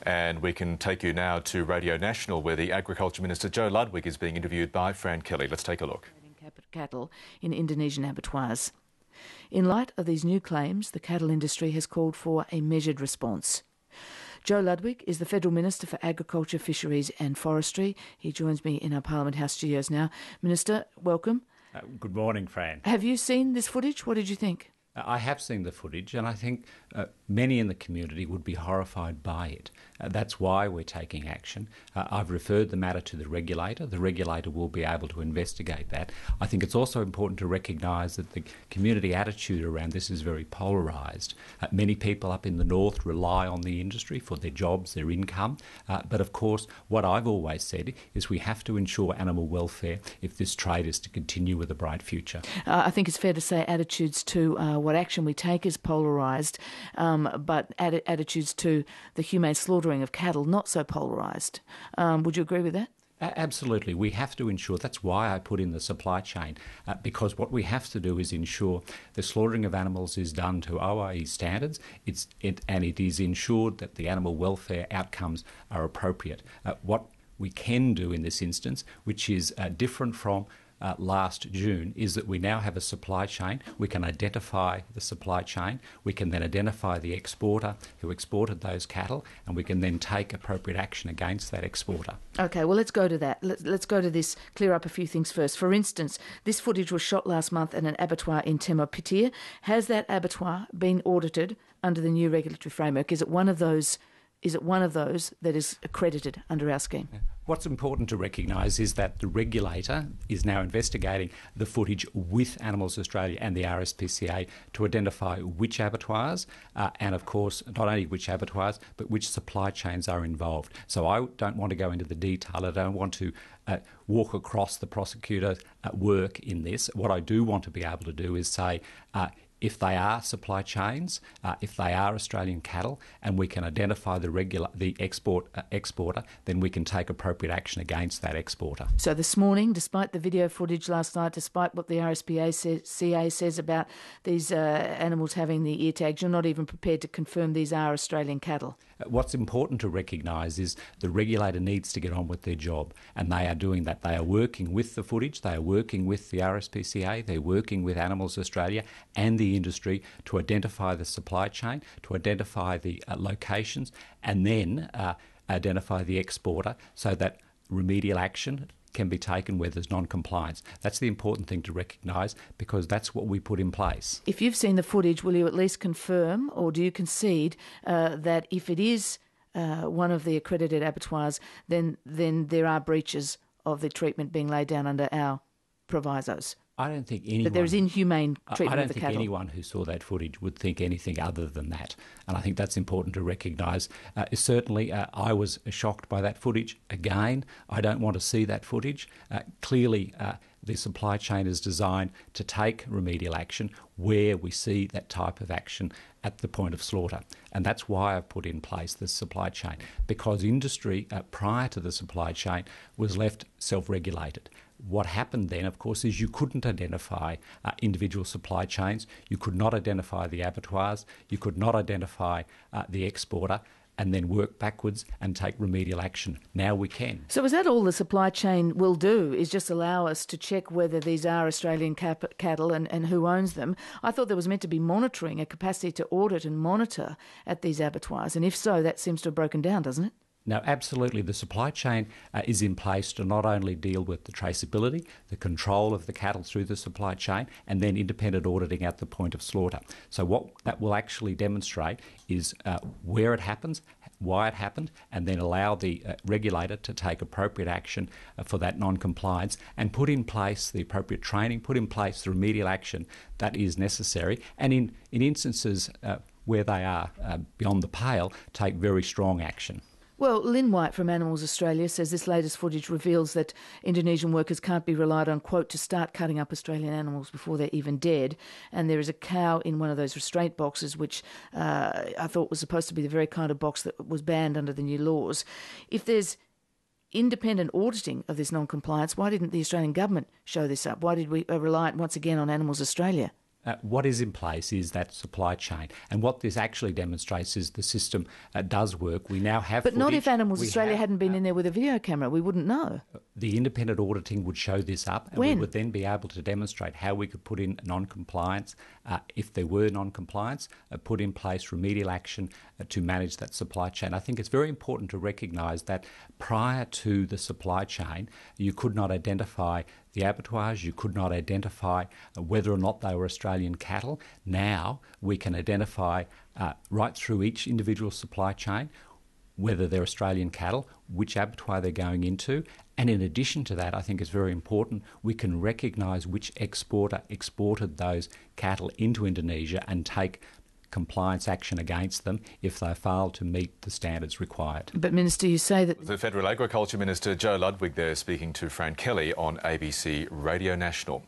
And we can take you now to Radio National, where the Agriculture Minister Joe Ludwig is being interviewed by Fran Kelly. Let's take a look. Cattle in Indonesian abattoirs. In light of these new claims, the cattle industry has called for a measured response. Joe Ludwig is the Federal Minister for Agriculture, Fisheries and Forestry. He joins me in our Parliament House studios now. Minister, welcome. Good morning, Fran. Have you seen this footage? What did you think? I have seen the footage, and I think many in the community would be horrified by it. That's why we're taking action. I've referred the matter to the regulator. The regulator will be able to investigate that. I think it's also important to recognise that the community attitude around this is very polarised. Many people up in the north rely on the industry for their jobs, their income. But of course, what I've always said is we have to ensure animal welfare if this trade is to continue with a bright future. I think it's fair to say attitudes to what action we take is polarised, but attitudes to the humane slaughtering of cattle not so polarised. Would you agree with that? Absolutely. We have to ensure, that's why I put in the supply chain, because what we have to do is ensure the slaughtering of animals is done to OIE standards, and it is ensured that the animal welfare outcomes are appropriate. What we can do in this instance, which is different from last June, is that we now have a supply chain. We can identify the supply chain. We can then identify the exporter who exported those cattle, and we can then take appropriate action against that exporter. OK, well, let's go to that. Let's go to this, clear up a few things first. For instance, this footage was shot last month at an abattoir in Timor Petir. Has that abattoir been audited under the new regulatory framework? Is it one of those that is accredited under our scheme? What's important to recognise is that the regulator is now investigating the footage with Animals Australia and the RSPCA to identify which abattoirs and, of course, not only which abattoirs, but which supply chains are involved. So I don't want to go into the detail. I don't want to walk across the prosecutor's work in this. What I do want to be able to do is say, if they are supply chains, if they are Australian cattle, and we can identify the exporter, then we can take appropriate action against that exporter. So this morning, despite the video footage last night, despite what the RSPCA says about these animals having the ear tags, you're not even prepared to confirm these are Australian cattle? What's important to recognise is the regulator needs to get on with their job, and they are doing that. They are working with the footage, they are working with the RSPCA, they're working with Animals Australia and the industry to identify the supply chain, to identify the locations, and then identify the exporter so that remedial action can be taken where there's non-compliance. That's the important thing to recognise, because that's what we put in place. If you've seen the footage, will you at least confirm, or do you concede that if it is one of the accredited abattoirs, then there are breaches of the treatment being laid down under our provisos? I don't think anyone... That there is inhumane treatment of the cattle. I don't think anyone who saw that footage would think anything other than that. And I think that's important to recognise. Certainly, I was shocked by that footage. Again, I don't want to see that footage. Clearly, the supply chain is designed to take remedial action where we see that type of action at the point of slaughter. And that's why I've put in place this supply chain, because industry, prior to the supply chain, was left self-regulated. What happened then, of course, is you couldn't identify individual supply chains, you could not identify the abattoirs, you could not identify the exporter, and then work backwards and take remedial action. Now we can. So is that all the supply chain will do, is just allow us to check whether these are Australian cattle and who owns them? I thought there was meant to be monitoring, a capacity to audit and monitor at these abattoirs, and if so, that seems to have broken down, doesn't it? No, absolutely. The supply chain is in place to not only deal with the traceability, the control of the cattle through the supply chain, and then independent auditing at the point of slaughter. So what that will actually demonstrate is where it happens, why it happened, and then allow the regulator to take appropriate action for that non-compliance and put in place the appropriate training, put in place the remedial action that is necessary, and in instances where they are beyond the pale, take very strong action. Well, Lynn White from Animals Australia says this latest footage reveals that Indonesian workers can't be relied on, quote, to start cutting up Australian animals before they're even dead. And there is a cow in one of those restraint boxes, which I thought was supposed to be the very kind of box that was banned under the new laws. If there's independent auditing of this non-compliance, why didn't the Australian government show this up? Why did we rely once again on Animals Australia? What is in place is that supply chain. And what this actually demonstrates is the system does work. We now have But footage. not if Animals Australia hadn't been in there with a video camera. We wouldn't know. The independent auditing would show this up, and When? we would then be able to demonstrate how we could put in non-compliance, if there were non-compliance, put in place remedial action to manage that supply chain. I think it's very important to recognise that prior to the supply chain, you could not identify the abattoirs, you could not identify whether or not they were Australian cattle. Now we can identify right through each individual supply chain whether they're Australian cattle, which abattoir they're going into, and in addition to that, I think it's very important, we can recognise which exporter exported those cattle into Indonesia and take compliance action against them if they fail to meet the standards required. But Minister, you say that... The Federal Agriculture Minister Joe Ludwig there speaking to Fran Kelly on ABC Radio National.